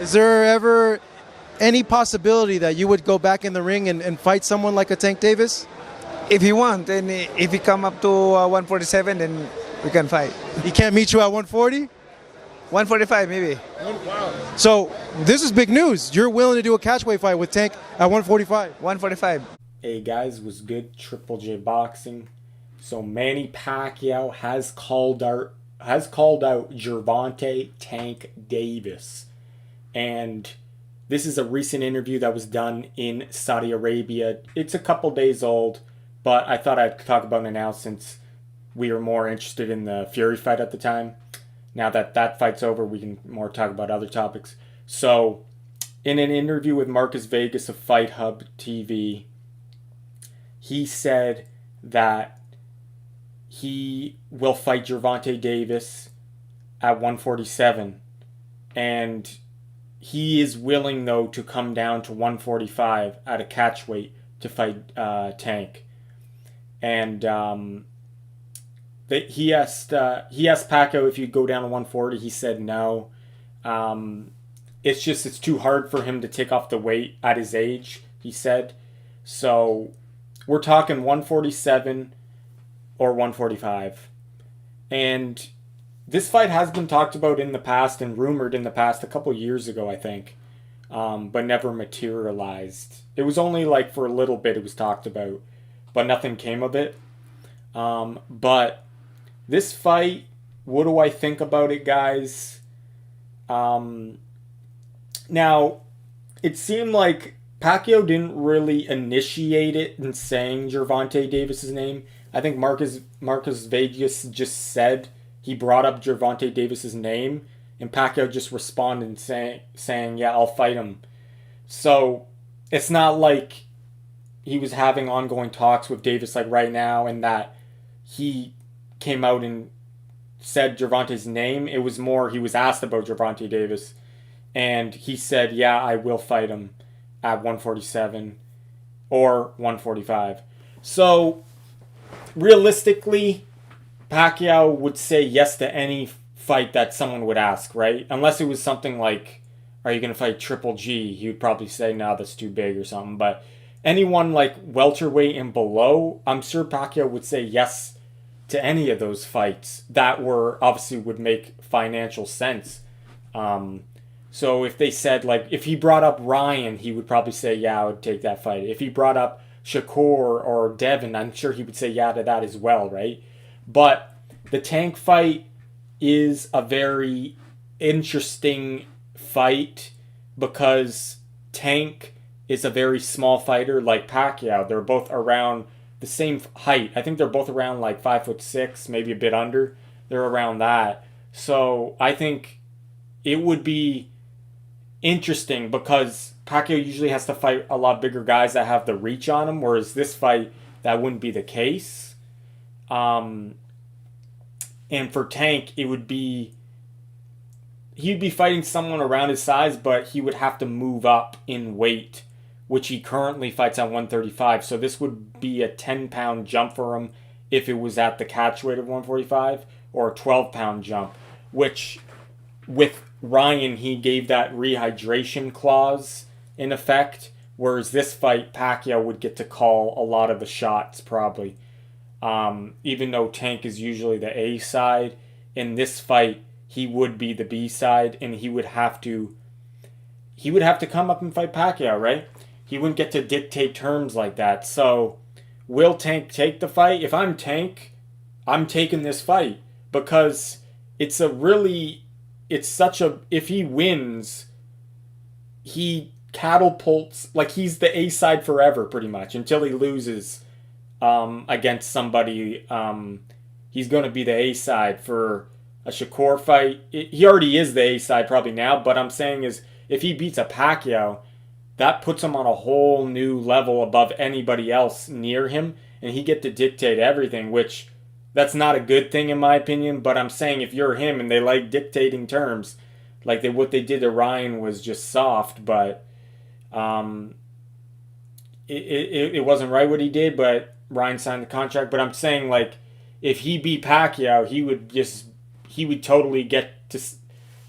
Is there ever any possibility that you would go back in the ring and fight someone like a Tank Davis? If he want, and if he come up to 147, then we can fight. He can't meet you at 140? 145 maybe. So this is big news. You're willing to do a catchweight fight with Tank at 145? 145. Hey guys, was good? Triple J Boxing. So Manny Pacquiao has called out Gervonta Tank Davis, and this is a recent interview that was done in Saudi Arabia. It's a couple days old, but I thought I'd talk about it now since we were more interested in the Fury fight at the time. Now that that fight's over, we can more talk about other topics. So, in an interview with Marcus Vegas of Fight Hub TV, he said that he will fight Gervonta Davis at 147, and he is willing, though, to come down to 145 at a catchweight to fight Tank. And he asked Pacquiao if he'd go down to 140. He said no. It's too hard for him to take off the weight at his age, he said. So we're talking 147 or 145. And this fight has been talked about in the past and rumored in the past a couple years ago, I think, but never materialized. It was only like for a little bit it was talked about, but nothing came of it. But this fight, what do I think about it, guys? Now, it seemed like Pacquiao didn't really initiate it in saying Gervonta Davis's name. I think Marcus Vegas just said he brought up Gervonta Davis's name, and Pacquiao just responded saying, yeah, I'll fight him. So it's not like he was having ongoing talks with Davis like right now, and that he came out and said Gervonta's name. It was more he was asked about Gervonta Davis, and he said, yeah, I will fight him at 147 or 145. So realistically, Pacquiao would say yes to any fight that someone would ask, right? Unless it was something like, are you going to fight Triple G? He would probably say, no, that's too big or something. But anyone like welterweight and below, I'm sure Pacquiao would say yes to any of those fights that were obviously would make financial sense. So if they said, like, if he brought up Ryan, he would probably say, yeah, I would take that fight. If he brought up Shakur or Devin, I'm sure he would say yeah to that as well, right? But the Tank fight is a very interesting fight because Tank is a very small fighter like Pacquiao. They're both around the same height. I think they're both around like 5'6", maybe a bit under. They're around that. So I think it would be interesting because Pacquiao usually has to fight a lot bigger guys that have the reach on him, whereas this fight, that wouldn't be the case. And for Tank, he'd be fighting someone around his size, but he would have to move up in weight, which he currently fights at 135. So this would be a 10-pound jump for him if it was at the catch weight of 145, or a 12-pound jump, which with Ryan, he gave that rehydration clause in effect, whereas this fight, Pacquiao would get to call a lot of the shots probably. Even though Tank is usually the A side, in this fight, he would be the B side, and he would have to come up and fight Pacquiao, right? He wouldn't get to dictate terms like that. So, will Tank take the fight? If I'm Tank, I'm taking this fight because if he wins, he catapults, like he's the A side forever pretty much until he loses against somebody. He's going to be the A side for a Shakur fight. He already is the A side probably now, but I'm saying is if he beats a Pacquiao, that puts him on a whole new level above anybody else near him, and he get to dictate everything, which that's not a good thing in my opinion, but I'm saying if you're him and they like dictating terms, like what they did to Ryan was just soft, but it wasn't right what he did, but Ryan signed the contract. But I'm saying, like, if he beat Pacquiao, he would totally get to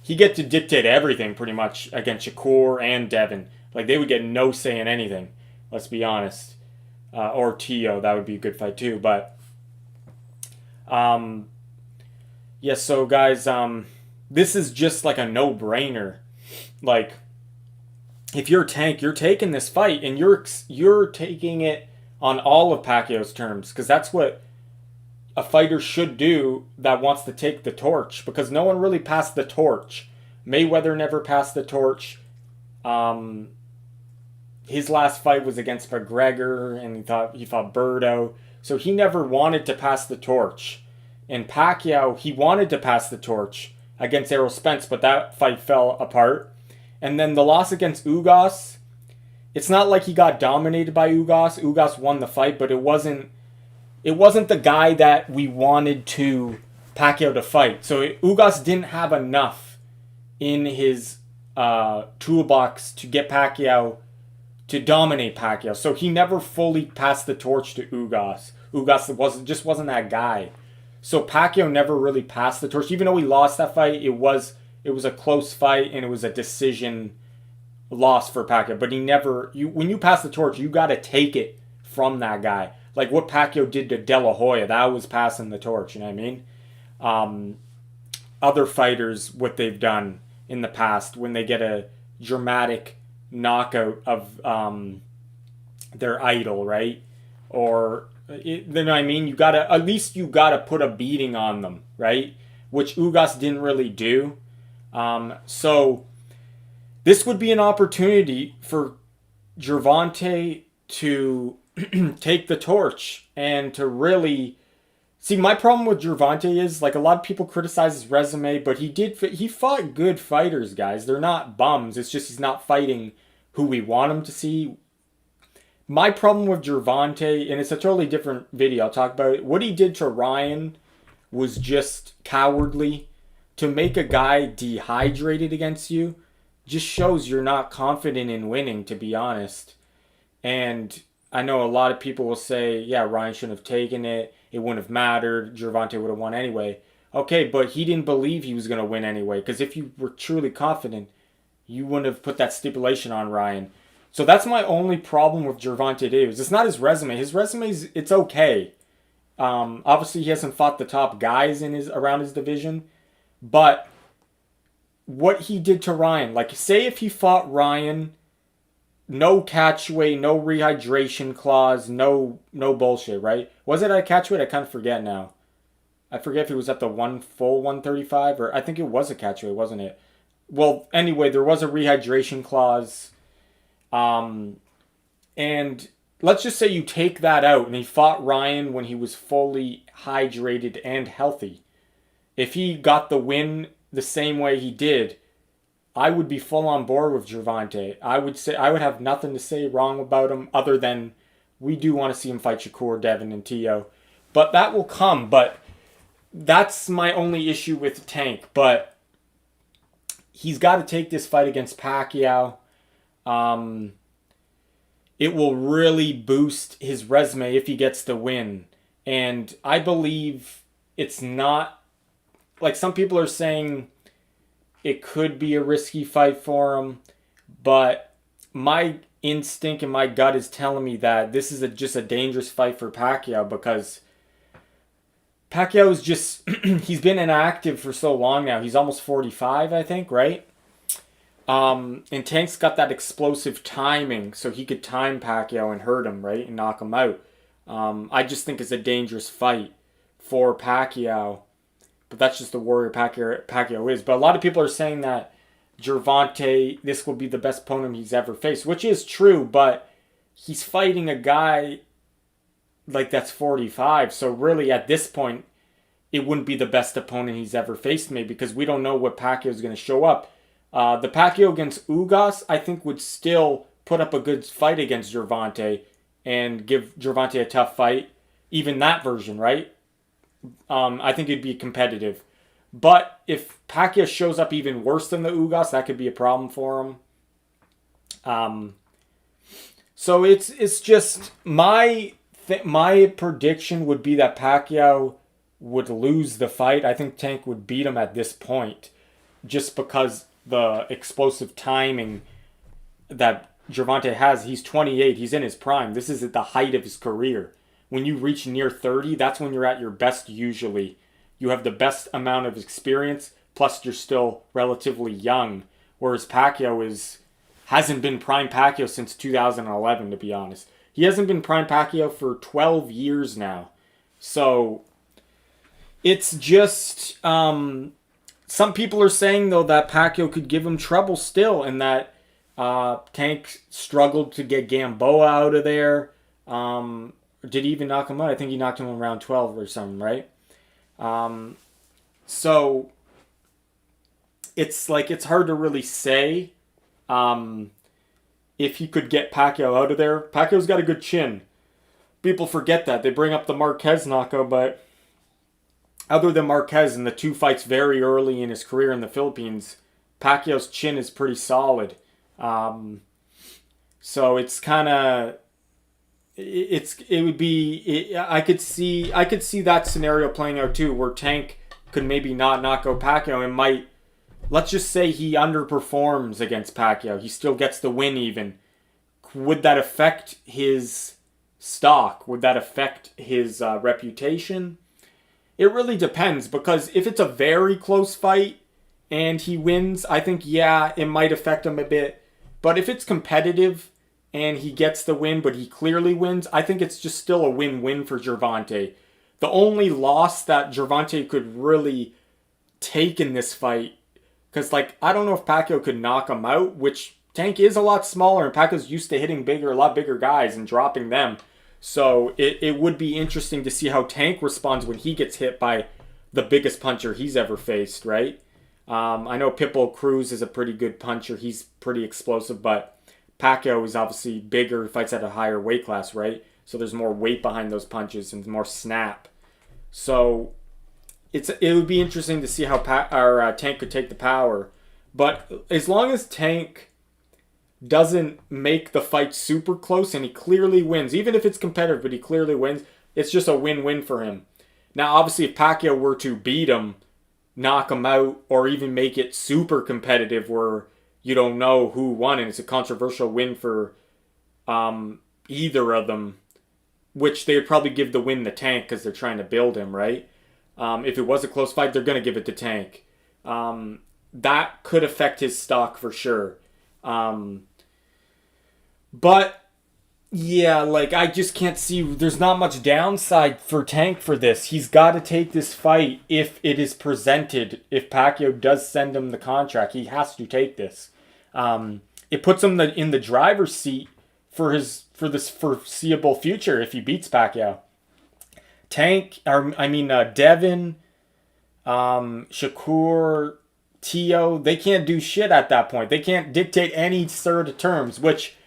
he get to dictate everything pretty much against Shakur and Devin. Like, they would get no say in anything. Let's be honest. Or Tio, that would be a good fight too. But yeah, so guys, this is just like a no-brainer. Like, if you're Tank, you're taking this fight, and you're taking it on all of Pacquiao's terms, because that's what a fighter should do that wants to take the torch, because no one really passed the torch. Mayweather never passed the torch. His last fight was against McGregor, and he fought Berto, so he never wanted to pass the torch. And Pacquiao, he wanted to pass the torch against Errol Spence, but that fight fell apart. And then the loss against Ugas, it's not like he got dominated by Ugas. Ugas won the fight, but it wasn't the guy that we wanted Pacquiao to fight. So Ugas didn't have enough in his toolbox to get Pacquiao to dominate Pacquiao. So he never fully passed the torch to Ugas. Ugas wasn't that guy. So Pacquiao never really passed the torch. Even though he lost that fight, it was a close fight, and it was a decision loss for Pacquiao. But when you pass the torch, you got to take it from that guy. Like what Pacquiao did to De La Hoya, that was passing the torch, you know what I mean? Other fighters, what they've done in the past, when they get a dramatic knockout of their idol, right? Or, you know what I mean? At least you gotta put a beating on them, right? Which Ugas didn't really do. So this would be an opportunity for Gervonta to take the torch and to really see. My problem with Gervonta is, like, a lot of people criticize his resume, but he fought good fighters, guys. They're not bums. It's just he's not fighting who we want him to see. My problem with Gervonta, and it's a totally different video, I'll talk about it. What he did to Ryan was just cowardly. To make a guy dehydrated against you just shows you're not confident in winning, to be honest. And I know a lot of people will say, yeah, Ryan shouldn't have taken it. It wouldn't have mattered. Gervonta would have won anyway. Okay, but he didn't believe he was going to win anyway. Because if you were truly confident, you wouldn't have put that stipulation on Ryan. So that's my only problem with Gervonta Davis. It's not his resume. His resume's, it's okay. Obviously, he hasn't fought the top guys around his division. But what he did to Ryan, like, say if he fought Ryan, no catchweight, no rehydration clause, no bullshit, right? Was it at catchweight? I kind of forget now. I forget if it was at the full 135, or I think it was a catchweight, wasn't it? Well, anyway, there was a rehydration clause. And let's just say you take that out, and he fought Ryan when he was fully hydrated and healthy. If he got the win the same way he did, I would be full on board with Gervonta. I would have nothing to say wrong about him, other than we do want to see him fight Shakur, Devin, and Tio. But that will come. But that's my only issue with Tank. But he's got to take this fight against Pacquiao. It will really boost his resume if he gets the win. And I believe it's not, like, some people are saying it could be a risky fight for him, but my instinct and my gut is telling me that this is just a dangerous fight for Pacquiao, because Pacquiao is just, he's been inactive for so long now. He's almost 45, I think, right? And Tank's got that explosive timing, so he could time Pacquiao and hurt him, right? And knock him out. I just think it's a dangerous fight for Pacquiao. But that's just the warrior Pacquiao is. But a lot of people are saying that Gervonta, this will be the best opponent he's ever faced, which is true, but he's fighting a guy like that's 45. So really, at this point, it wouldn't be the best opponent he's ever faced, maybe, because we don't know what Pacquiao is going to show up. The Pacquiao against Ugas, I think, would still put up a good fight against Gervonta and give Gervonta a tough fight. Even that version, right? I think it'd be competitive. But if Pacquiao shows up even worse than the Ugas, that could be a problem for him. So it's just my prediction would be that Pacquiao would lose the fight. I think Tank would beat him at this point. just because the explosive timing that Gervonta has. He's 28. He's in his prime. This is at the height of his career. When you reach near 30, that's when you're at your best usually. You have the best amount of experience, plus you're still relatively young. Whereas Pacquiao hasn't been prime Pacquiao since 2011, to be honest. He hasn't been prime Pacquiao for 12 years now. So it's just some people are saying though that Pacquiao could give him trouble still, and that Tank struggled to get Gamboa out of there. Did he even knock him out? I think he knocked him in round 12 or something, right? So it's like it's hard to really say if he could get Pacquiao out of there. Pacquiao's got a good chin. People forget that. They bring up the Marquez knockout, but other than Marquez and the two fights very early in his career in the Philippines, Pacquiao's chin is pretty solid. So it's kind of I could see that scenario playing out too, where Tank could maybe not knock out Pacquiao and might, let's just say he underperforms against Pacquiao. He still gets the win even. Would that affect his stock? Would that affect his reputation? It really depends, because if it's a very close fight and he wins, I think, yeah, it might affect him a bit. But if it's competitive and he gets the win, but he clearly wins, I think it's just still a win-win for Gervonta. The only loss that Gervonta could really take in this fight, because, like, I don't know if Pacquiao could knock him out, which Tank is a lot smaller, and Pacquiao's used to hitting a lot bigger guys and dropping them. So it would be interesting to see how Tank responds when he gets hit by the biggest puncher he's ever faced, right? I know Pitbull Cruz is a pretty good puncher. He's pretty explosive, but Pacquiao is obviously bigger. He fights at a higher weight class, right? So there's more weight behind those punches and more snap. So it would be interesting to see how Tank could take the power. But as long as Tank doesn't make the fight super close and he clearly wins, even if it's competitive, but he clearly wins, it's just a win-win for him. Now, obviously, if Pacquiao were to beat him, knock him out, or even make it super competitive where you don't know who won and it's a controversial win for either of them, which they would probably give the win to Tank because they're trying to build him, right? If it was a close fight, they're going to give it to Tank. That could affect his stock for sure. But yeah, like, I just can't see, there's not much downside for Tank for this. He's got to take this fight if it is presented. If Pacquiao does send him the contract, he has to take this. It puts him in the driver's seat for this foreseeable future if he beats Pacquiao. Devin, Shakur, Tio, they can't do shit at that point. They can't dictate any sort of terms, which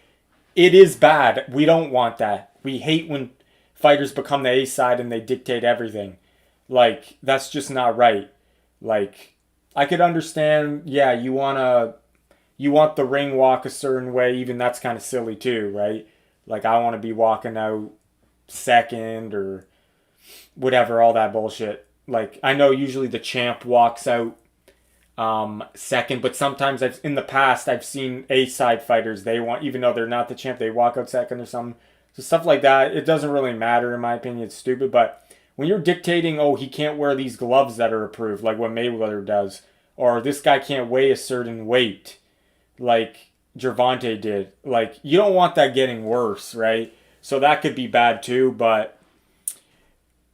it is bad. We don't want that. We hate when fighters become the A side and they dictate everything. Like, that's just not right. Like, I could understand, yeah, you want the ring walk a certain way, even that's kind of silly too, right? Like, I want to be walking out second or whatever, all that bullshit. Like, I know usually the champ walks out second, but sometimes in the past I've seen A-side fighters, they want, even though they're not the champ, they walk out second or something. So stuff like that, it doesn't really matter in my opinion. It's stupid. But when you're dictating, oh, he can't wear these gloves that are approved, like what Mayweather does, or this guy can't weigh a certain weight, like Gervonta did, like, you don't want that getting worse, right? So that could be bad too. But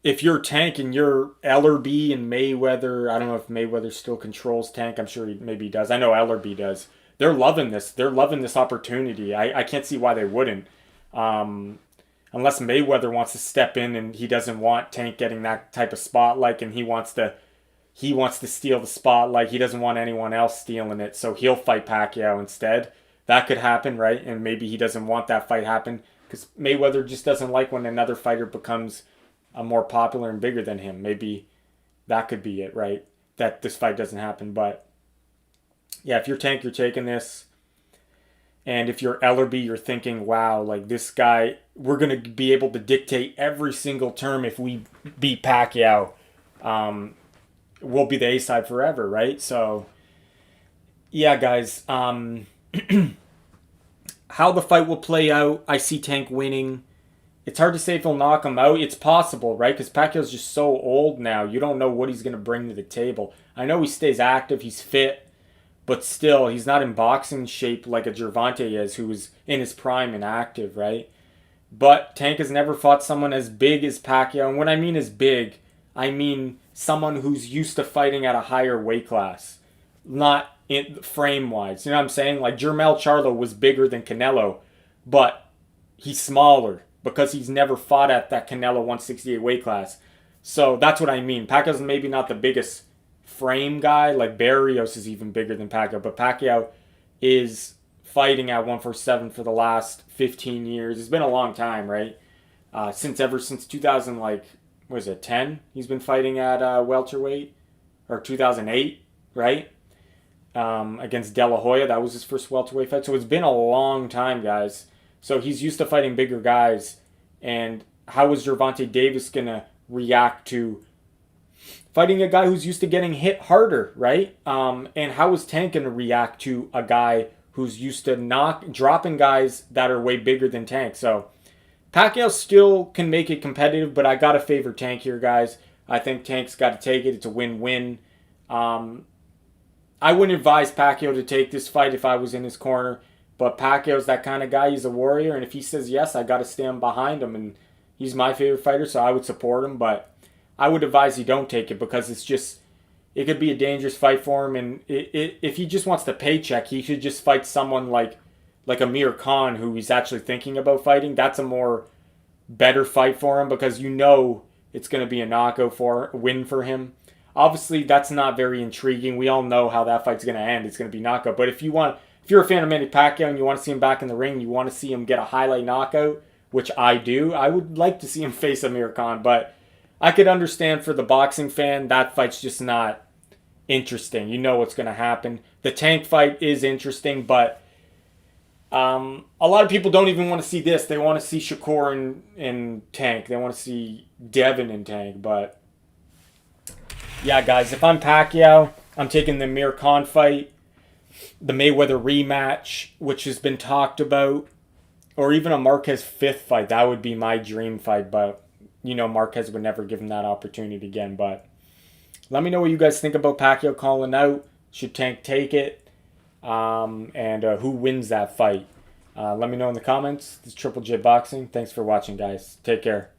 if you're Tank and you're Ellerby and Mayweather, I don't know if Mayweather still controls Tank. I'm sure maybe he does. I know Ellerby does. They're loving this. They're loving this opportunity. I can't see why they wouldn't. Unless Mayweather wants to step in and he doesn't want Tank getting that type of spotlight and he wants to steal the spotlight. He doesn't want anyone else stealing it, so he'll fight Pacquiao instead. That could happen, right? And maybe he doesn't want that fight happen because Mayweather just doesn't like when another fighter becomes more popular and bigger than him. Maybe that could be it, right? That this fight doesn't happen. But yeah, if you're Tank, you're taking this. And if you're Ellerby, you're thinking, wow, like, this guy, we're going to be able to dictate every single term if we beat Pacquiao. We'll be the A-side forever, right? So Yeah, guys. How the fight will play out, I see Tank winning. It's hard to say if he'll knock him out. It's possible, right? Because Pacquiao's just so old now. You don't know what he's going to bring to the table. I know he stays active. He's fit. But still, he's not in boxing shape like a Gervonta is, who was in his prime and active, right? But Tank has never fought someone as big as Pacquiao. And when I mean as big, I mean someone who's used to fighting at a higher weight class. Not in frame-wise. You know what I'm saying? Like, Jermell Charlo was bigger than Canelo, but he's smaller because he's never fought at that Canelo 168 weight class. So that's what I mean. Pacquiao's maybe not the biggest frame guy. Like, Barrios is even bigger than Pacquiao, but Pacquiao is fighting at 147 for the last 15 years. It's been a long time, right? Since 2000, like, what is it, 10? He's been fighting at welterweight, or 2008, right? Against De La Hoya. That was his first welterweight fight. So it's been a long time, guys. So he's used to fighting bigger guys. And how is Gervonta Davis going to react to fighting a guy who's used to getting hit harder, right? And how is Tank going to react to a guy who's used to dropping guys that are way bigger than Tank? So Pacquiao still can make it competitive, but I got to favor Tank here, guys. I think Tank's got to take it. It's a win-win. I wouldn't advise Pacquiao to take this fight if I was in his corner, but Pacquiao's that kind of guy. He's a warrior, and if he says yes, I got to stand behind him, and he's my favorite fighter, so I would support him, but I would advise he don't take it because it could be a dangerous fight for him, and if he just wants the paycheck, he should just fight someone like Amir Khan, who he's actually thinking about fighting. That's a better fight for him because you know it's going to be a knockout win for him. Obviously, that's not very intriguing. We all know how that fight's going to end. It's going to be knockout. But if you're a fan of Manny Pacquiao and you want to see him back in the ring, you want to see him get a highlight knockout, which I do, I would like to see him face Amir Khan. But I could understand for the boxing fan, that fight's just not interesting. You know what's going to happen. The Tank fight is interesting, but a lot of people don't even want to see this. They want to see Shakur and Tank. They want to see Devin and Tank, but yeah, guys, if I'm Pacquiao, I'm taking the Amir Khan fight, the Mayweather rematch, which has been talked about, or even a Marquez 5th fight. That would be my dream fight, but you know Marquez would never give him that opportunity again. But let me know what you guys think about Pacquiao calling out. Should Tank take it? And who wins that fight? Let me know in the comments. This is JJJBoxing. Thanks for watching, guys. Take care.